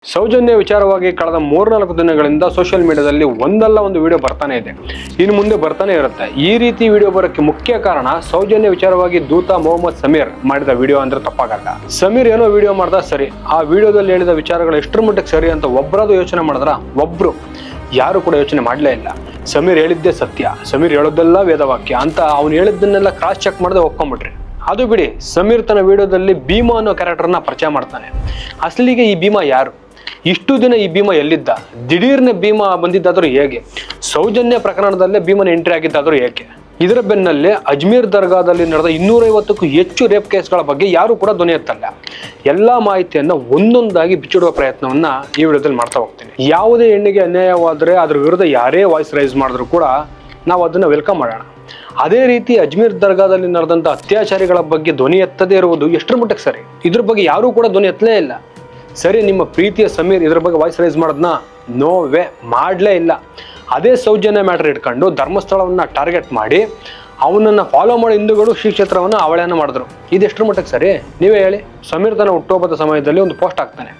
ಸೌಜನ್ಯ ವಿಚಾರವಾಗಿ ಕಳೆದ 3-4 ದಿನಗಳಿಂದ ಸೋಷಿಯಲ್ ಮೀಡಿಯಾದಲ್ಲಿ ಒಂದಲ್ಲ ಒಂದು ವಿಡಿಯೋ ಬರ್ತಾನೆ ಇದೆ, ಇನ್ನು ಮುಂದೆ ಬರ್ತಾನೆ ಇರುತ್ತೆ. ಈ ರೀತಿ ವಿಡಿಯೋ ಬರೋಕ್ಕೆ ಮುಖ್ಯ ಕಾರಣ ಸೌಜನ್ಯ ವಿಚಾರವಾಗಿ ದೂತ ಮೊಹಮ್ಮದ್ ಸಮೀರ್ ಮಾಡಿದ ವಿಡಿಯೋ ಅಂದ್ರೆ ತಪ್ಪಾಗಲ್ಲ. ಸಮೀರ್ ಏನೋ ವಿಡಿಯೋ ಮಾಡ್ದ ಸರಿ, ಆ ವಿಡಿಯೋದಲ್ಲಿ ಹೇಳಿದ ವಿಚಾರಗಳು ಎಷ್ಟರ ಮಟ್ಟಿಗೆ ಸರಿ ಅಂತ ಒಬ್ಬರಾದ್ರು ಯೋಚನೆ ಮಾಡಿದ್ರ? ಒಬ್ರು ಯಾರು ಕೂಡ ಯೋಚನೆ ಮಾಡಲೇ ಇಲ್ಲ. ಸಮೀರ್ ಹೇಳಿದ್ದೇ ಸತ್ಯ, ಸಮೀರ್ ಹೇಳೋದೆಲ್ಲ ವೇದವಾಕ್ಯ ಅಂತ ಅವ್ನು ಹೇಳಿದ್ದನ್ನೆಲ್ಲ ಕ್ರಾಸ್ ಚೆಕ್ ಮಾಡದೆ ಒಪ್ಕೊಂಡ್ಬಿಟ್ರಿ. ಅದು ಬಿಡಿ, ಸಮೀರ್ ತನ್ನ ವಿಡಿಯೋದಲ್ಲಿ ಭೀಮಾ ಅನ್ನೋ ಕ್ಯಾರೆಕ್ಟರ್ನ ಪರಿಚಯ ಮಾಡ್ತಾನೆ. ಅಸಲಿಗೆ ಈ ಭೀಮಾ ಯಾರು? ಇಷ್ಟು ದಿನ ಈ ಭೀಮಾ ಎಲ್ಲಿದ್ದ? ದಿಢೀರ್ನೆ ಭೀಮಾ ಬಂದಿದ್ದಾದ್ರೂ ಹೇಗೆ? ಸೌಜನ್ಯ ಪ್ರಕರಣದಲ್ಲೇ ಭೀಮನ ಎಂಟ್ರಿ ಆಗಿದ್ದಾದ್ರೂ ಏಕೆ? ಇದರ ಬೆನ್ನಲ್ಲೇ ಅಜ್ಮೀರ್ ದರ್ಗಾದಲ್ಲಿ ನಡೆದ 250ಕ್ಕೂ ಹೆಚ್ಚು ರೇಪ್ ಕೇಸ್ಗಳ ಬಗ್ಗೆ ಯಾರು ಕೂಡ ಧ್ವನಿ ಎತ್ತಲ್ಲ. ಎಲ್ಲಾ ಮಾಹಿತಿಯನ್ನ ಒಂದೊಂದಾಗಿ ಬಿಚ್ಚಿಡುವ ಪ್ರಯತ್ನವನ್ನ ಈ ವಿಡಿಯೋದಲ್ಲಿ ಮಾಡ್ತಾ ಹೋಗ್ತೀನಿ. ಯಾವುದೇ ಹೆಣ್ಣಿಗೆ ಅನ್ಯಾಯವಾದ್ರೆ ಅದ್ರ ವಿರುದ್ಧ ಯಾರೇ ವಾಯ್ಸ್ ರೈಸ್ ಮಾಡಿದ್ರು ಕೂಡ ನಾವು ಅದನ್ನ ವೆಲ್ಕಮ್ ಮಾಡೋಣ. ಅದೇ ರೀತಿ ಅಜ್ಮೀರ್ ದರ್ಗಾದಲ್ಲಿ ನಡೆದಂತ ಅತ್ಯಾಚಾರಿಗಳ ಬಗ್ಗೆ ಧ್ವನಿ ಎತ್ತದೇ ಇರುವುದು ಎಷ್ಟರ ಮಟ್ಟಕ್ಕೆ ಸರಿ? ಇದ್ರ ಬಗ್ಗೆ ಯಾರೂ ಕೂಡ ಧ್ವನಿ ಎತ್ತಲೇ ಇಲ್ಲ. ಸರಿ, ನಿಮ್ಮ ಪ್ರೀತಿಯ ಸಮೀರ್ ಇದ್ರ ಬಗ್ಗೆ ವಾಯ್ಸ್ ರೈಸ್ ಮಾಡೋದನ್ನ ನೋ ವೇ, ಮಾಡಲೇ ಇಲ್ಲ. ಅದೇ ಸೌಜನ್ಯ ಮ್ಯಾಟರ್ ಇಟ್ಕೊಂಡು ಧರ್ಮಸ್ಥಳವನ್ನ ಟಾರ್ಗೆಟ್ ಮಾಡಿ ಅವನನ್ನ ಫಾಲೋ ಮಾಡೋ ಹಿಂದೂಗಳು ಶ್ರೀ ಕ್ಷೇತ್ರವನ್ನ ಅವಳೇನ ಮಾಡಿದ್ರು. ಇದು ಎಷ್ಟರ ಮಟ್ಟಕ್ಕೆ ಸರಿ? ನೀವೇ ಹೇಳಿ. ಸಮೀರ್ ತನ್ನ ಹುಟ್ಟುಹಬ್ಬದ ಸಮಯದಲ್ಲಿ ಒಂದು ಪೋಸ್ಟ್ ಹಾಕ್ತಾನೆ,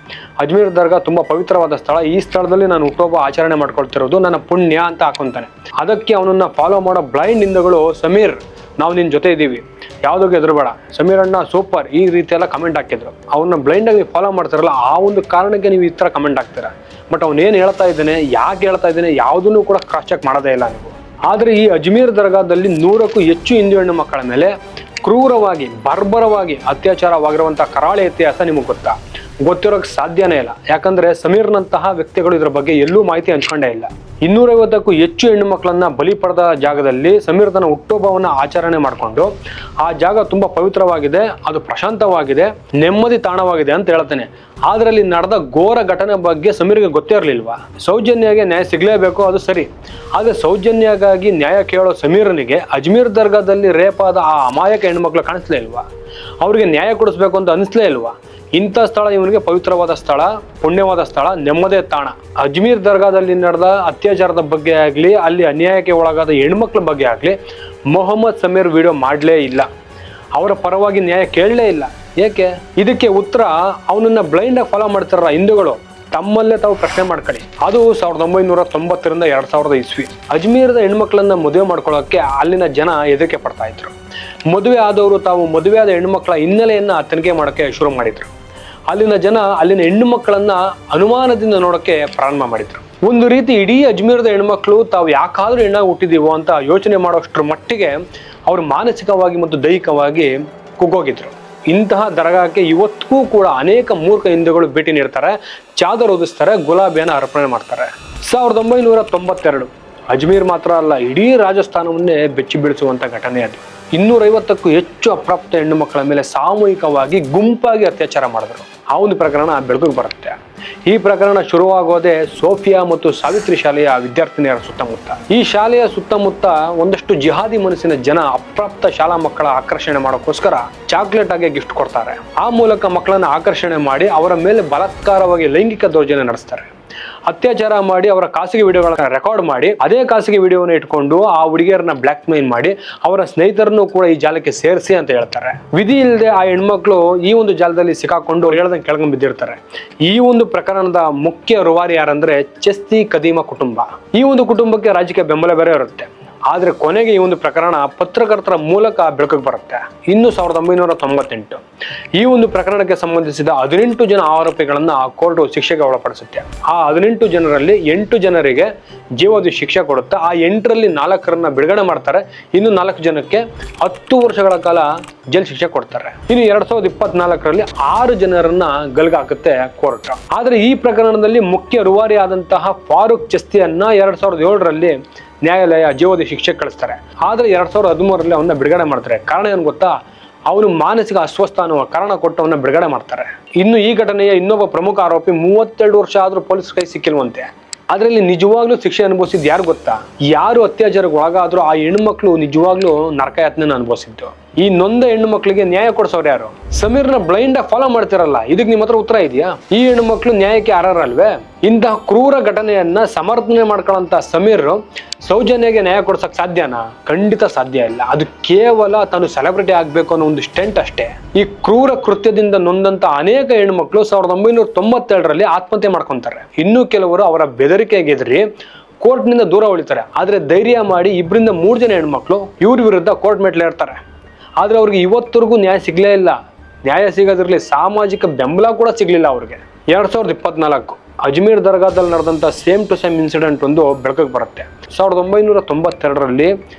ಅಜ್ಮೀರ್ ದರ್ಗಾ ತುಂಬಾ ಪವಿತ್ರವಾದ ಸ್ಥಳ, ಈ ಸ್ಥಳದಲ್ಲಿ ನಾನು ಹುಟ್ಟುಹಬ್ಬ ಆಚರಣೆ ಮಾಡ್ಕೊಳ್ತಿರೋದು ನನ್ನ ಪುಣ್ಯ ಅಂತ ಹಾಕೊಂತಾನೆ. ಅದಕ್ಕೆ ಅವನನ್ನ ಫಾಲೋ ಮಾಡೋ ಬ್ಲೈಂಡ್ ಹಿಂದೂಗಳು, ಸಮೀರ್ ನಾವು ನಿನ್ನ ಜೊತೆ ಇದ್ದೀವಿ, ಯಾವುದಕ್ಕೆ ಹೆದರಬೇಡ, ಸಮೀರ್ ಅಣ್ಣ ಸೂಪರ್, ಈ ರೀತಿ ಎಲ್ಲ ಕಮೆಂಟ್ ಹಾಕಿದ್ರು. ಅವನ್ನ ಬ್ಲೈಂಡ್ ಆಗಿ ಫಾಲೋ ಮಾಡ್ತಾರಲ್ಲ, ಆ ಒಂದು ಕಾರಣಕ್ಕೆ ನೀವು ಈ ತರ ಕಮೆಂಟ್ ಹಾಕ್ತೀರಾ. ಬಟ್ ಅವನೇನು ಹೇಳ್ತಾ ಇದ್ದಾನೆ, ಯಾಕೆ ಹೇಳ್ತಾ ಇದ್ದಾನೆ, ಯಾವುದನ್ನು ಕೂಡ ಕ್ರಾಸ್ ಚೆಕ್ ಮಾಡೋದೇ ಇಲ್ಲ ನೀವು. ಆದ್ರೆ ಈ ಅಜ್ಮೀರ್ ದರ್ಗಾದಲ್ಲಿ 100ಕ್ಕೂ ಹೆಚ್ಚು ಹಿಂದೂ ಹೆಣ್ಣು ಮಕ್ಕಳ ಮೇಲೆ ಕ್ರೂರವಾಗಿ ಬರ್ಬರವಾಗಿ ಅತ್ಯಾಚಾರವಾಗಿರುವಂತಹ ಕರಾಳ ಇತಿಹಾಸ ನಿಮಗೆ ಗೊತ್ತಾ? ಗೊತ್ತಿರೋಕೆ ಸಾಧ್ಯನೇ ಇಲ್ಲ. ಯಾಕಂದ್ರೆ ಸಮೀರ್ನಂತಹ ವ್ಯಕ್ತಿಗಳು ಇದ್ರ ಬಗ್ಗೆ ಎಲ್ಲೂ ಮಾಹಿತಿ ಹಂಚ್ಕೊಂಡೇ ಇಲ್ಲ. 250ಕ್ಕೂ ಹೆಚ್ಚು ಹೆಣ್ಣು ಮಕ್ಕಳನ್ನ ಬಲಿ ಪಡೆದ ಜಾಗದಲ್ಲಿ ಸಮೀರ್ ತನ್ನ ಹುಟ್ಟುಹಬ್ಬವನ್ನ ಆಚರಣೆ ಮಾಡಿಕೊಂಡು ಆ ಜಾಗ ತುಂಬಾ ಪವಿತ್ರವಾಗಿದೆ, ಅದು ಪ್ರಶಾಂತವಾಗಿದೆ, ನೆಮ್ಮದಿ ತಾಣವಾಗಿದೆ ಅಂತ ಹೇಳ್ತಾನೆ. ಆದ್ರಲ್ಲಿ ನಡೆದ ಘೋರ ಘಟನೆ ಬಗ್ಗೆ ಸಮೀರ್ಗೆ ಗೊತ್ತೇ ಇರಲಿಲ್ವಾ? ಸೌಜನ್ಯಗೆ ನ್ಯಾಯ ಸಿಗ್ಲೇಬೇಕು, ಅದು ಸರಿ. ಆದ್ರೆ ಸೌಜನ್ಯಗಾಗಿ ನ್ಯಾಯ ಕೇಳೋ ಸಮೀರನಿಗೆ ಅಜ್ಮೀರ್ ದರ್ಗಾದಲ್ಲಿ ರೇಪ್ ಆದ ಆ ಅಮಾಯಕ ಹೆಣ್ಮಕ್ಳು ಕಾಣಿಸ್ಲೇ ಇಲ್ವಾ? ಅವ್ರಿಗೆ ನ್ಯಾಯ ಕೊಡಿಸ್ಬೇಕು ಅಂತ ಅನಿಸ್ಲೇ ಇಲ್ವಾ? ಇಂಥ ಸ್ಥಳ ಇವನಿಗೆ ಪವಿತ್ರವಾದ ಸ್ಥಳ, ಪುಣ್ಯವಾದ ಸ್ಥಳ, ನೆಮ್ಮದಿಯ ತಾಣ. ಅಜ್ಮೀರ್ ದರ್ಗಾದಲ್ಲಿ ನಡೆದ ಅತ್ಯಾಚಾರದ ಬಗ್ಗೆ ಆಗಲಿ, ಅಲ್ಲಿ ಅನ್ಯಾಯಕ್ಕೆ ಒಳಗಾದ ಹೆಣ್ಮಕ್ಳ ಬಗ್ಗೆ ಆಗಲಿ ಮೊಹಮ್ಮದ್ ಸಮೀರ್ ವಿಡಿಯೋ ಮಾಡಲೇ ಇಲ್ಲ. ಅವರ ಪರವಾಗಿ ನ್ಯಾಯ ಕೇಳಲೇ ಇಲ್ಲ. ಏಕೆ? ಇದಕ್ಕೆ ಉತ್ತರ ಅವನನ್ನ ಬ್ಲೈಂಡ್ ಆಗಿ ಫಾಲೋ ಮಾಡ್ತಾರ ಹಿಂದೂಗಳು. ತಮ್ಮಲ್ಲೇ ತಾವು ಪ್ರಶ್ನೆ ಮಾಡ್ಕೊಳ್ಳಿ. ಅದು 1990ರಿಂದ 2000 ಇಸ್ವಿ. ಅಜ್ಮೀರದ ಹೆಣ್ಮಕ್ಳನ್ನ ಮದುವೆ ಮಾಡ್ಕೊಳ್ಳೋಕೆ ಅಲ್ಲಿನ ಜನ ಹೆದರಿಕೆ ಪಡ್ತಾ ಇದ್ರು. ಮದುವೆ ಆದವರು ತಾವು ಮದುವೆ ಆದ ಹೆಣ್ಮಕ್ಳ ಹಿನ್ನೆಲೆಯನ್ನ ತನಿಖೆ ಮಾಡೋಕೆ ಶುರು ಮಾಡಿದ್ರು. ಅಲ್ಲಿನ ಜನ ಅಲ್ಲಿನ ಹೆಣ್ಣು ಮಕ್ಕಳನ್ನ ಅನುಮಾನದಿಂದ ನೋಡೋಕೆ ಪ್ರಾರಂಭ ಮಾಡಿದ್ರು. ಒಂದು ರೀತಿ ಇಡೀ ಅಜ್ಮೀರದ ಹೆಣ್ಮಕ್ಳು ತಾವು ಯಾಕಾದ್ರೂ ಹೆಣ್ಣಾಗಿ ಹುಟ್ಟಿದೀವೋ ಅಂತ ಯೋಚನೆ ಮಾಡೋಷ್ಟರ ಮಟ್ಟಿಗೆ ಅವರು ಮಾನಸಿಕವಾಗಿ ಮತ್ತು ದೈಹಿಕವಾಗಿ ಕುಗ್ಗೋಗಿದ್ರು. ಇಂತಹ ದರ್ಗಾಕ್ಕೆ ಇವತ್ತಿಗೂ ಕೂಡ ಅನೇಕ ಮೂರ್ಖ ಹಿಂದೂಗಳು ಭೇಟಿ ನೀಡ್ತಾರೆ, ಚಾದರ್ ಓದಿಸ್ತಾರೆ, ಗುಲಾಬಿಯನ್ನು ಅರ್ಪಣೆ ಮಾಡ್ತಾರೆ. 1992 ಅಜ್ಮೀರ್ ಮಾತ್ರ ಅಲ್ಲ, ಇಡೀ ರಾಜಸ್ಥಾನವನ್ನೇ ಬೆಚ್ಚಿ ಬೀಳಿಸುವಂತ ಘಟನೆ ಅದು. 250ಕ್ಕೂ ಹೆಚ್ಚು ಅಪ್ರಾಪ್ತ ಹೆಣ್ಣು ಮಕ್ಕಳ ಮೇಲೆ ಸಾಮೂಹಿಕವಾಗಿ ಗುಂಪಾಗಿ ಅತ್ಯಾಚಾರ ಮಾಡಿದ್ರು. ಆ ಒಂದು ಪ್ರಕರಣ ಬೆಳಕಿಗೆ ಬರುತ್ತೆ. ಈ ಪ್ರಕರಣ ಶುರುವಾಗೋದೇ ಸೋಫಿಯಾ ಮತ್ತು ಸಾವಿತ್ರಿ ಶಾಲೆಯ ವಿದ್ಯಾರ್ಥಿನಿಯರ ಸುತ್ತಮುತ್ತ. ಈ ಶಾಲೆಯ ಸುತ್ತಮುತ್ತ ಒಂದಷ್ಟು ಜಿಹಾದಿ ಮನಸ್ಸಿನ ಜನ ಅಪ್ರಾಪ್ತ ಶಾಲಾ ಮಕ್ಕಳ ಆಕರ್ಷಣೆ ಮಾಡೋಕ್ಕೋಸ್ಕರ ಚಾಕ್ಲೇಟ್ ಆಗಿ ಗಿಫ್ಟ್ ಕೊಡ್ತಾರೆ. ಆ ಮೂಲಕ ಮಕ್ಕಳನ್ನ ಆಕರ್ಷಣೆ ಮಾಡಿ ಅವರ ಮೇಲೆ ಬಲಾತ್ಕಾರವಾಗಿ ಲೈಂಗಿಕ ದೌರ್ಜನ್ಯ ನಡೆಸ್ತಾರೆ. ಅತ್ಯಾಚಾರ ಮಾಡಿ ಅವರ ಖಾಸಗಿ ವಿಡಿಯೋಗಳನ್ನ ರೆಕಾರ್ಡ್ ಮಾಡಿ ಅದೇ ಖಾಸಗಿ ವಿಡಿಯೋನ ಇಟ್ಕೊಂಡು ಆ ಹುಡುಗಿಯರನ್ನ ಬ್ಲಾಕ್ ಮೇಲ್ ಮಾಡಿ ಅವರ ಸ್ನೇಹಿತರನ್ನು ಕೂಡ ಈ ಜಾಲಕ್ಕೆ ಸೇರಿಸಿ ಅಂತ ಹೇಳ್ತಾರೆ. ವಿಧಿ ಇಲ್ಲದೆ ಆ ಹೆಣ್ಮಕ್ಳು ಈ ಒಂದು ಜಾಲದಲ್ಲಿ ಸಿಕ್ಕಾಕೊಂಡು ಹೇಳ್ದಂಗೆ ಕೆಳಗೊಂಡು ಬಿದ್ದಿರ್ತಾರೆ. ಈ ಒಂದು ಪ್ರಕರಣದ ಮುಖ್ಯ ರೂವಾರಿ ಯಾರಂದ್ರೆ ಚಿಸ್ತಿ ಕದೀಮ ಕುಟುಂಬ. ಈ ಒಂದು ಕುಟುಂಬಕ್ಕೆ ರಾಜಕೀಯ ಬೆಂಬಲ ಬೇರೆ ಇರುತ್ತೆ. ಆದ್ರೆ ಕೊನೆಗೆ ಈ ಒಂದು ಪ್ರಕರಣ ಪತ್ರಕರ್ತರ ಮೂಲಕ ಬೆಳಕಿಗೆ ಬರುತ್ತೆ. ಇನ್ನು 1998 ಈ ಒಂದು ಪ್ರಕರಣಕ್ಕೆ ಸಂಬಂಧಿಸಿದ 18 ಜನ ಆರೋಪಿಗಳನ್ನ ಕೋರ್ಟ್ ಶಿಕ್ಷೆಗೆ ಒಳಪಡಿಸುತ್ತೆ. ಆ 18 ಜನರಲ್ಲಿ 8 ಜನರಿಗೆ ಜೀವಾವಧಿ ಶಿಕ್ಷೆ ಕೊಡುತ್ತೆ. ಆ 8ರಲ್ಲಿ 4ರನ್ನ ಬಿಡುಗಡೆ ಮಾಡ್ತಾರೆ. ಇನ್ನು 4 ಜನಕ್ಕೆ 10 ವರ್ಷಗಳ ಕಾಲ ಜೈಲು ಶಿಕ್ಷೆ ಕೊಡ್ತಾರೆ. ಇನ್ನು 2024ರಲ್ಲಿ 6 ಜನರನ್ನ ಗಲ್ಗಾಕುತ್ತೆ ಕೋರ್ಟ್. ಆದ್ರೆ ಈ ಪ್ರಕರಣದಲ್ಲಿ ಮುಖ್ಯ ರೂವಾರಿ ಆದಂತಹ ಫಾರೂಕ್ ಚಿಸ್ತಿಯನ್ನ 2007ರಲ್ಲಿ ನ್ಯಾಯಾಲಯ ಜೀವಾವಧಿ ಶಿಕ್ಷೆ ಕಳಿಸ್ತಾರೆ. ಆದ್ರೆ 2013ರಲ್ಲಿ ಅವನ್ನ ಬಿಡುಗಡೆ ಮಾಡ್ತಾರೆ. ಕಾರಣ ಏನು ಗೊತ್ತಾ? ಅವನು ಮಾನಸಿಕ ಅಸ್ವಸ್ಥ ಅನ್ನುವ ಕಾರಣ ಕೊಟ್ಟು ಅವನ್ನ ಬಿಡುಗಡೆ ಮಾಡ್ತಾರೆ. ಇನ್ನು ಈ ಘಟನೆಯ ಇನ್ನೊಬ್ಬ ಪ್ರಮುಖ ಆರೋಪಿ 32 ವರ್ಷ ಆದ್ರೂ ಪೊಲೀಸ್ ಕೈ ಸಿಕ್ಕಿಲ್ವಂತೆ. ಅದರಲ್ಲಿ ನಿಜವಾಗ್ಲೂ ಶಿಕ್ಷೆ ಅನುಭವಿಸಿದ್ದು ಯಾರು ಗೊತ್ತಾ? ಯಾರು ಅತ್ಯಾಚಾರಕ್ಕೆ ಒಳಗಾದ್ರೂ ಆ ಹೆಣ್ಮಕ್ಳು ನಿಜವಾಗ್ಲೂ ನರಕಯಾತನೆಯನ್ನು ಅನುಭವಿಸಿದ್ದು. ಈ ನೊಂದ ಹೆಣ್ಣು ಮಕ್ಕಳಿಗೆ ನ್ಯಾಯ ಕೊಡ್ಸೋರು ಯಾರು? ಸಮೀರ್ನ ಬ್ಲೈಂಡ್ ಆಗಿ ಫಾಲೋ ಮಾಡ್ತಿರಲ್ಲ, ಇದಕ್ಕೆ ನಿಮ್ಮ ಹತ್ರ ಉತ್ತರ ಇದೆಯಾ? ಈ ಹೆಣ್ಣು ಮಕ್ಕಳು ನ್ಯಾಯಕ್ಕೆ ಅರ್ಹರಲ್ವೇ? ಇಂತಹ ಕ್ರೂರ ಘಟನೆಯನ್ನ ಸಮರ್ಥನೆ ಮಾಡ್ಕೊಳ್ಳೋಂತ ಸಮೀರ್ ಸೌಜನ್ಯಗೆ ನ್ಯಾಯ ಕೊಡ್ಸಕ್ ಸಾಧ್ಯನಾ? ಖಂಡಿತ ಸಾಧ್ಯ ಇಲ್ಲ. ಅದು ಕೇವಲ ತಾನು ಸೆಲೆಬ್ರಿಟಿ ಆಗ್ಬೇಕು ಅನ್ನೋ ಒಂದು ಸ್ಟೆಂಟ್ ಅಷ್ಟೇ. ಈ ಕ್ರೂರ ಕೃತ್ಯದಿಂದ ನೊಂದಂತ ಅನೇಕ ಹೆಣ್ಮಕ್ಳು 1997ರಲ್ಲಿ ಆತ್ಮಹತ್ಯೆ ಮಾಡ್ಕೊಂತಾರೆ. ಇನ್ನು ಕೆಲವರು ಅವರ ಬೆದರಿಕೆಗೆ ಎದುರಿ ಕೋರ್ಟ್ನಿಂದ ದೂರ ಉಳಿತಾರೆ. ಆದ್ರೆ ಧೈರ್ಯ ಮಾಡಿ 2-3 ಜನ ಹೆಣ್ಮಕ್ಳು ಇವ್ರ ವಿರುದ್ಧ ಕೋರ್ಟ್ ಮೆಟ್ಲು ಏರ್ತಾರೆ. ಆದ್ರೆ ಅವ್ರಿಗೆ ಇವತ್ತರೆಗೂ ನ್ಯಾಯ ಸಿಗ್ಲೇ ಇಲ್ಲ. ನ್ಯಾಯ ಸಿಗೋದ್ರಲ್ಲಿ ಸಾಮಾಜಿಕ ಬೆಂಬಲ ಕೂಡ ಸಿಗ್ಲಿಲ್ಲ ಅವ್ರಿಗೆ. 2024 ಅಜ್ಮೀರ್ ದರ್ಗಾದಲ್ಲಿ ನಡೆದಂತ ಸೇಮ್ ಟು ಸೇಮ್ ಇನ್ಸಿಡೆಂಟ್ ಒಂದು ಬೆಳಕಿಗೆ ಬರುತ್ತೆ. 1992ರಲ್ಲಿ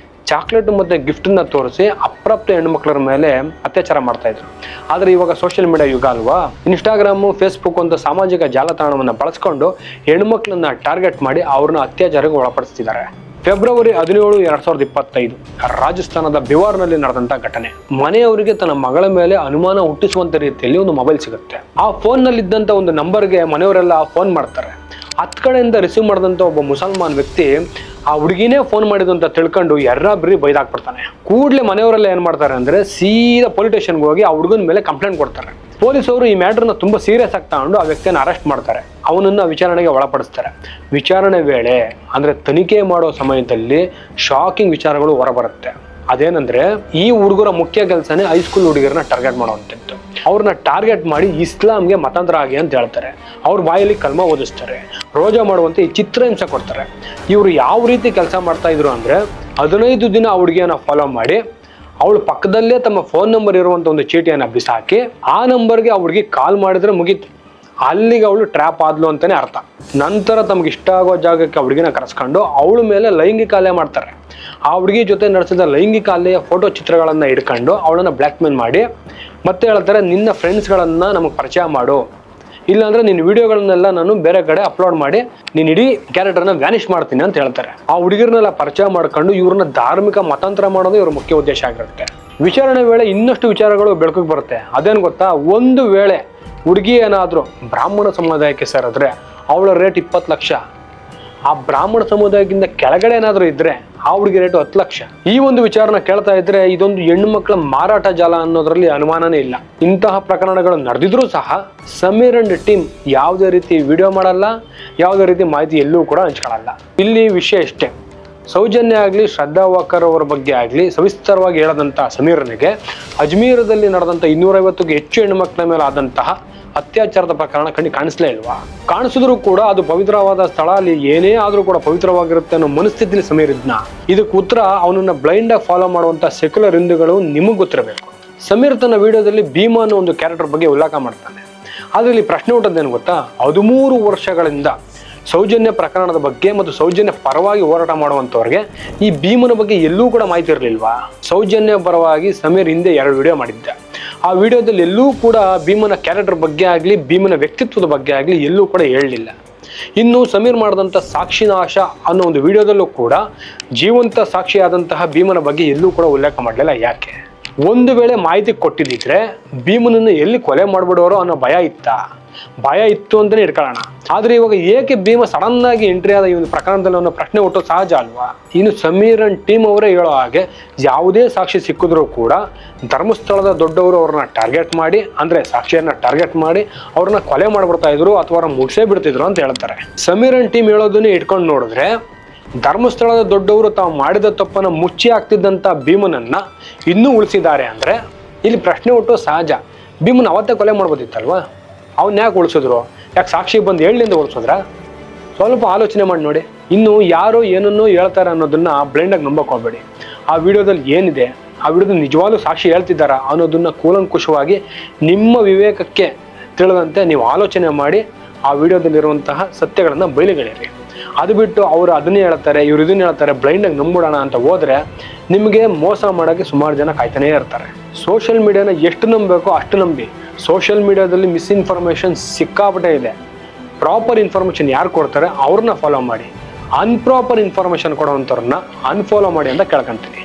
ಚಾಕ್ಲೇಟ್ ಮತ್ತೆ ಗಿಫ್ಟ್ ನ ತೋರಿಸಿ ಅಪ್ರಾಪ್ತ ಹೆಣ್ಮಕ್ಳರ ಮೇಲೆ ಅತ್ಯಾಚಾರ ಮಾಡ್ತಾ ಇದ್ರು. ಆದ್ರೆ ಇವಾಗ ಸೋಷಿಯಲ್ ಮೀಡಿಯಾ ಯುಗ ಅಲ್ವಾ? ಇನ್ಸ್ಟಾಗ್ರಾಮು, ಫೇಸ್ಬುಕ್ ಅಂತ ಸಾಮಾಜಿಕ ಜಾಲತಾಣವನ್ನ ಬಳಸ್ಕೊಂಡು ಹೆಣ್ಮಕ್ಳನ್ನ ಟಾರ್ಗೆಟ್ ಮಾಡಿ ಅವ್ರನ್ನ ಅತ್ಯಾಚಾರಕ್ಕೆ ಒಳಪಡಿಸ್ತಿದ್ದಾರೆ. ಫೆಬ್ರವರಿ 17, 2025 ರಾಜಸ್ಥಾನದ ಬಿವಾರ್ನಲ್ಲಿ ನಡೆದಂತ ಘಟನೆ. ಮನೆಯವರಿಗೆ ತನ್ನ ಮಗಳ ಮೇಲೆ ಅನುಮಾನ ಹುಟ್ಟಿಸುವಂತ ರೀತಿಯಲ್ಲಿ ಒಂದು ಮೊಬೈಲ್ ಸಿಗುತ್ತೆ. ಆ ಫೋನ್ ನಲ್ಲಿ ಇದ್ದಂತ ಒಂದು ನಂಬರ್ಗೆ ಮನೆಯವರೆಲ್ಲ ಫೋನ್ ಮಾಡ್ತಾರೆ. 10 ಕಡೆಯಿಂದ ರಿಸೀವ್ ಮಾಡಿದಂತ ಒಬ್ಬ ಮುಸಲ್ಮಾನ್ ವ್ಯಕ್ತಿ ಆ ಹುಡುಗಿನೇ ಫೋನ್ ಮಾಡಿದ್ದು ಅಂತ ತಿಳ್ಕೊಂಡು ಎರ್ರಾಬ್ರಿ ಬೈದಾಕ್ಬಿಡ್ತಾನೆ. ಕೂಡ್ಲೆ ಮನೆಯವರೆಲ್ಲ ಏನ್ ಮಾಡ್ತಾರೆ ಅಂದ್ರೆ ಸೀದಾ ಪೊಲೀಸ್ ಸ್ಟೇಷನ್ಗೆ ಹೋಗಿ ಆ ಹುಡುಗನ ಮೇಲೆ ಕಂಪ್ಲೇಂಟ್ ಕೊಡ್ತಾರೆ. ಪೊಲೀಸರು ಈ ಮ್ಯಾಟರ್ನ ತುಂಬಾ ಸೀರಿಯಸ್ ಆಗಿ ತಗೊಂಡು ಆ ವ್ಯಕ್ತಿಯನ್ನು ಅರೆಸ್ಟ್ ಮಾಡ್ತಾರೆ. ಅವನನ್ನ ವಿಚಾರಣೆಗೆ ಒಳಪಡಿಸ್ತಾರೆ. ವಿಚಾರಣೆ ವೇಳೆ ಅಂದ್ರೆ ತನಿಖೆ ಮಾಡೋ ಸಮಯದಲ್ಲಿ ಶಾಕಿಂಗ್ ವಿಚಾರಗಳು ಹೊರಬರುತ್ತೆ. ಅದೇನಂದ್ರೆ ಈ ಹುಡುಗರ ಮುಖ್ಯ ಕೆಲಸನೇ ಹೈಸ್ಕೂಲ್ ಹುಡುಗರನ್ನ ಟಾರ್ಗೆಟ್ ಮಾಡುವಂಥದ್ದು. ಅವ್ರನ್ನ ಟಾರ್ಗೆಟ್ ಮಾಡಿ ಇಸ್ಲಾಂಗೆ ಮತಾಂತರ ಆಗಿ ಅಂತ ಹೇಳ್ತಾರೆ. ಅವ್ರ ಬಾಯಲ್ಲಿ ಕಲ್ಮ ಓದಿಸ್ತಾರೆ, ರೋಜಾ ಮಾಡುವಂತೆ ಈ ಚಿತ್ರಹಿಂಸೆ ಕೊಡ್ತಾರೆ. ಇವರು ಯಾವ ರೀತಿ ಕೆಲಸ ಮಾಡ್ತಾ ಇದ್ರು ಅಂದ್ರೆ 15 ದಿನ ಆ ಹುಡುಗಿಯನ್ನ ಫಾಲೋ ಮಾಡಿ ಅವಳು ಪಕ್ಕದಲ್ಲೇ ತಮ್ಮ ಫೋನ್ ನಂಬರ್ ಇರುವಂತ ಒಂದು ಚೀಟಿಯನ್ನ ಬಿಸಾಕಿ ಆ ನಂಬರ್ಗೆ ಆ ಹುಡುಗಿ ಕಾಲ್ ಮಾಡಿದ್ರೆ ಮುಗೀತು, ಅಲ್ಲಿಗೆ ಅವಳು ಟ್ರ್ಯಾಪ್ ಆದ್ಲು ಅಂತಾನೆ ಅರ್ಥ. ನಂತರ ತಮ್ಗೆ ಇಷ್ಟ ಆಗೋ ಜಾಗಕ್ಕೆ ಆ ಹುಡುಗಿನ ಕರೆಸ್ಕೊಂಡು ಅವಳ ಮೇಲೆ ಲೈಂಗಿಕ ಹಲ್ಲೆ ಮಾಡ್ತಾರೆ. ಆ ಹುಡುಗಿ ಜೊತೆ ನಡೆಸಿದ ಲೈಂಗಿಕ ಹಲ್ಲೆಯ ಫೋಟೋ ಚಿತ್ರಗಳನ್ನ ಇಟ್ಕೊಂಡು ಅವಳನ್ನ ಬ್ಲ್ಯಾಕ್ ಮೇಲ್ ಮಾಡಿ ಮತ್ತೆ ಹೇಳ್ತಾರೆ, ನಿನ್ನ ಫ್ರೆಂಡ್ಸ್ಗಳನ್ನ ನಮಗೆ ಪರಿಚಯ ಮಾಡು, ಇಲ್ಲಾಂದ್ರೆ ನಿನ್ನ ವಿಡಿಯೋಗಳನ್ನೆಲ್ಲ ನಾನು ಬೇರೆ ಕಡೆ ಅಪ್ಲೋಡ್ ಮಾಡಿ ನೀನ್ ಇಡೀ ಕ್ಯಾರೆಕ್ಟರ್ನ ವ್ಯಾನಿಷ್ ಮಾಡ್ತೀನಿ ಅಂತ ಹೇಳ್ತಾರೆ. ಆ ಹುಡುಗಿರನ್ನೆಲ್ಲ ಪರಿಚಯ ಮಾಡ್ಕೊಂಡು ಇವ್ರನ್ನ ಧಾರ್ಮಿಕ ಮತಾಂತರ ಮಾಡೋದು ಇವ್ರ ಮುಖ್ಯ ಉದ್ದೇಶ ಆಗಿರುತ್ತೆ. ವಿಚಾರಣೆ ವೇಳೆ ಇನ್ನಷ್ಟು ವಿಚಾರಗಳು ಬೆಳಕಿಗೆ ಬರುತ್ತೆ. ಅದೇನು ಗೊತ್ತಾ, ಒಂದು ವೇಳೆ ಹುಡುಗಿ ಏನಾದ್ರು ಬ್ರಾಹ್ಮಣ ಸಮುದಾಯಕ್ಕೆ ಸೇರಿದ್ರೆ ಅವಳ ರೇಟ್ 20 ಲಕ್ಷ. ಆ ಬ್ರಾಹ್ಮಣ ಸಮುದಾಯಕ್ಕಿಂತ ಕೆಳಗಡೆ ಏನಾದ್ರು ಇದ್ರೆ ಆ ಹುಡುಗಿ ರೇಟು 10 ಲಕ್ಷ. ಈ ಒಂದು ವಿಚಾರನ ಕೇಳ್ತಾ ಇದ್ರೆ ಇದೊಂದು ಹೆಣ್ಣು ಮಕ್ಕಳ ಮಾರಾಟ ಜಾಲ ಅನ್ನೋದ್ರಲ್ಲಿ ಅನುಮಾನನೇ ಇಲ್ಲ. ಇಂತಹ ಪ್ರಕರಣಗಳು ನಡೆದಿದ್ರೂ ಸಹ ಸಮೀರ್ ಅಂಡ್ ಟೀಮ್ ಯಾವುದೇ ರೀತಿ ವಿಡಿಯೋ ಮಾಡಲ್ಲ, ಯಾವುದೇ ರೀತಿ ಮಾಹಿತಿ ಎಲ್ಲೂ ಕೂಡ ಹಂಚ್ಕೊಳ್ಳಲ್ಲ. ಇಲ್ಲಿ ವಿಷಯ ಇಷ್ಟೇ, ಸೌಜನ್ಯ ಆಗಲಿ ಶ್ರದ್ಧಾ ವಾಕರ್ ಅವರ ಬಗ್ಗೆ ಆಗಲಿ ಸವಿಸ್ತರವಾಗಿ ಹೇಳದಂತ ಸಮೀರನಿಗೆ ಅಜ್ಮೀರದಲ್ಲಿ ನಡೆದಂತ 250ಕ್ಕೂ ಹೆಚ್ಚು ಹೆಣ್ಣು ಮಕ್ಕಳ ಮೇಲೆ ಆದಂತಹ ಅತ್ಯಾಚಾರದ ಪ್ರಕರಣ ಕಾಣಿಸ್ಲೇ ಇಲ್ವಾ? ಕಾಣಿಸಿದ್ರು ಕೂಡ ಅದು ಪವಿತ್ರವಾದ ಸ್ಥಳ, ಅಲ್ಲಿ ಏನೇ ಆದ್ರೂ ಕೂಡ ಪವಿತ್ರವಾಗಿರುತ್ತೆ ಅನ್ನೋ ಮನಸ್ಥಿತಿಲಿ ಸಮೀರ್ ಇದ್ನ. ಇದಕ್ಕೆ ಉತ್ತರ ಅವನನ್ನ ಬ್ಲೈಂಡ್ ಆಗಿ ಫಾಲೋ ಮಾಡುವಂತ ಸೆಕ್ಯುಲರ್ ಹಿಂದೂಗಳು ನಿಮಗ್ ಗೊತ್ತಿರಬೇಕು. ಸಮೀರ್ ತನ್ನ ವಿಡಿಯೋದಲ್ಲಿ ಭೀಮಾ ಅನ್ನೋ ಒಂದು ಕ್ಯಾರೆಕ್ಟರ್ ಬಗ್ಗೆ ಉಲ್ಲೇಖ ಮಾಡ್ತಾನೆ. ಆದ್ರೆ ಇಲ್ಲಿ ಪ್ರಶ್ನೆ ಹುಟ್ಟದ್ದೇನು ಗೊತ್ತಾ, 13 ವರ್ಷಗಳಿಂದ ಸೌಜನ್ಯ ಪ್ರಕರಣದ ಬಗ್ಗೆ ಮತ್ತು ಸೌಜನ್ಯ ಪರವಾಗಿ ಹೋರಾಟ ಮಾಡುವಂತವ್ರಿಗೆ ಈ ಭೀಮನ ಬಗ್ಗೆ ಎಲ್ಲೂ ಕೂಡ ಮಾಹಿತಿ ಇರಲಿಲ್ವಾ? ಸೌಜನ್ಯ ಪರವಾಗಿ ಸಮೀರ್ ಹಿಂದೆ 2 ವಿಡಿಯೋ ಮಾಡಿದ್ದ. ಆ ವಿಡಿಯೋದಲ್ಲಿ ಎಲ್ಲೂ ಕೂಡ ಭೀಮನ ಕ್ಯಾರೆಕ್ಟರ್ ಬಗ್ಗೆ ಆಗಲಿ ಭೀಮನ ವ್ಯಕ್ತಿತ್ವದ ಬಗ್ಗೆ ಆಗಲಿ ಎಲ್ಲೂ ಕೂಡ ಹೇಳಲಿಲ್ಲ. ಇನ್ನು ಸಮೀರ್ ಮಾಡಿದಂಥ ಸಾಕ್ಷಿನಾಶ ಅನ್ನೋ ಒಂದು ವಿಡಿಯೋದಲ್ಲೂ ಕೂಡ ಜೀವಂತ ಸಾಕ್ಷಿಯಾದಂತಹ ಭೀಮನ ಬಗ್ಗೆ ಎಲ್ಲೂ ಕೂಡ ಉಲ್ಲೇಖ ಮಾಡಲಿಲ್ಲ. ಯಾಕೆ? ಒಂದು ವೇಳೆ ಮಾಹಿತಿ ಕೊಟ್ಟಿದ್ದಿದ್ರೆ ಭೀಮನನ್ನು ಎಲ್ಲಿ ಕೊಲೆ ಮಾಡ್ಬಿಡೋರು ಅನ್ನೋ ಭಯ ಇತ್ತು ಅಂತಾನೆ ಇಟ್ಕೊಳ್ಳೋಣ. ಆದ್ರೆ ಇವಾಗ ಏಕೆ ಭೀಮ ಸಡನ್ ಆಗಿ ಎಂಟ್ರಿ ಆದ ಈ ಒಂದು ಪ್ರಕರಣದಲ್ಲಿ ಅನ್ನೋ ಪ್ರಶ್ನೆ ಹುಟ್ಟೋದು ಸಹಜ ಅಲ್ವಾ? ಇನ್ನು ಸಮೀರ್ ಅಂಡ್ ಟೀಮ್ ಅವರೇ ಹೇಳೋ ಹಾಗೆ ಯಾವುದೇ ಸಾಕ್ಷಿ ಸಿಕ್ಕಿದ್ರು ಕೂಡ ಧರ್ಮಸ್ಥಳದ ದೊಡ್ಡವರು ಅವ್ರನ್ನ ಟಾರ್ಗೆಟ್ ಮಾಡಿ, ಅಂದ್ರೆ ಸಾಕ್ಷಿಯನ್ನ ಟಾರ್ಗೆಟ್ ಮಾಡಿ ಅವ್ರನ್ನ ಕೊಲೆ ಮಾಡ್ಬಿಡ್ತಾ ಇದ್ರು ಅಥವಾ ಅವ್ರನ್ನ ಮುಗಿಸೇ ಬಿಡ್ತಿದ್ರು ಅಂತ ಹೇಳ್ತಾರೆ. ಸಮೀರ್ ಅಂಡ್ ಟೀಮ್ ಹೇಳೋದನ್ನೇ ಇಟ್ಕೊಂಡು ನೋಡಿದ್ರೆ ಧರ್ಮಸ್ಥಳದ ದೊಡ್ಡವರು ತಾವು ಮಾಡಿದ ತಪ್ಪನ್ನ ಮುಚ್ಚಿ ಹಾಕ್ತಿದ್ದಂತ ಭೀಮನನ್ನ ಇನ್ನೂ ಉಳಿಸಿದ್ದಾರೆ ಅಂದ್ರೆ ಇಲ್ಲಿ ಪ್ರಶ್ನೆ ಹುಟ್ಟೋ ಸಹಜ. ಭೀಮನ್ ಅವತ್ತೇ ಕೊಲೆ ಮಾಡ್ಬೋದಿತ್ತಲ್ವಾ? ಅವ್ನ ಯಾಕೆ ಉಳಿಸಿದ್ರು? ಯಾಕೆ ಸಾಕ್ಷಿ ಬಂದು ಹೇಳಿಂದ ಉಳಿಸಿದ್ರ? ಸ್ವಲ್ಪ ಆಲೋಚನೆ ಮಾಡಿ ನೋಡಿ. ಇನ್ನು ಯಾರು ಏನನ್ನೋ ಹೇಳ್ತಾರೆ ಅನ್ನೋದನ್ನ ಬ್ಲೈಂಡ್ ಆಗಿ ನಂಬಕ್ ಹೋಗ್ಬೇಡಿ. ಆ ವಿಡಿಯೋದಲ್ಲಿ ಏನಿದೆ, ಆ ವಿಡಿಯೋದಲ್ಲಿ ನಿಜವಾಗ್ಲೂ ಸಾಕ್ಷಿ ಹೇಳ್ತಿದ್ದಾರಾ ಅನ್ನೋದನ್ನ ಕೂಲಂಕುಷವಾಗಿ ನಿಮ್ಮ ವಿವೇಕಕ್ಕೆ ತಿಳಿದಂತೆ ನೀವು ಆಲೋಚನೆ ಮಾಡಿ ಆ ವಿಡಿಯೋದಲ್ಲಿರುವಂತಹ ಸತ್ಯಗಳನ್ನ ಬಯಲಿಗೆಳೆಯಿರಿ. ಅದು ಬಿಟ್ಟು ಅವರು ಅದನ್ನೇ ಹೇಳ್ತಾರೆ, ಇವ್ರು ಇದನ್ನ ಹೇಳ್ತಾರೆ, ಬ್ಲೈಂಡ್ ಆಗಿ ನಂಬಿಡೋಣ ಅಂತ ಹೋದ್ರೆ ನಿಮಗೆ ಮೋಸ ಮಾಡೋಕ್ಕೆ ಸುಮಾರು ಜನ ಕಾಯ್ತಾನೇ ಇರ್ತಾರೆ. ಸೋಷಿಯಲ್ ಮೀಡಿಯಾನ ಎಷ್ಟು ನಂಬಬೇಕೋ ಅಷ್ಟು ನಂಬಿ. ಸೋಷಿಯಲ್ ಮೀಡಿಯಾದಲ್ಲಿ ಮಿಸ್ಇನ್ಫಾರ್ಮೇಷನ್ ಸಿಕ್ಕಾಪಟ್ಟೆ ಇದೆ. ಪ್ರಾಪರ್ ಇನ್ಫಾರ್ಮೇಷನ್ ಯಾರು ಕೊಡ್ತಾರೆ ಅವ್ರನ್ನ ಫಾಲೋ ಮಾಡಿ, ಅನ್ಪ್ರಾಪರ್ ಇನ್ಫಾರ್ಮೇಷನ್ ಕೊಡೋವಂಥವ್ರನ್ನ ಅನ್ಫಾಲೋ ಮಾಡಿ ಅಂತ ಕೇಳ್ಕೊಂತೀನಿ.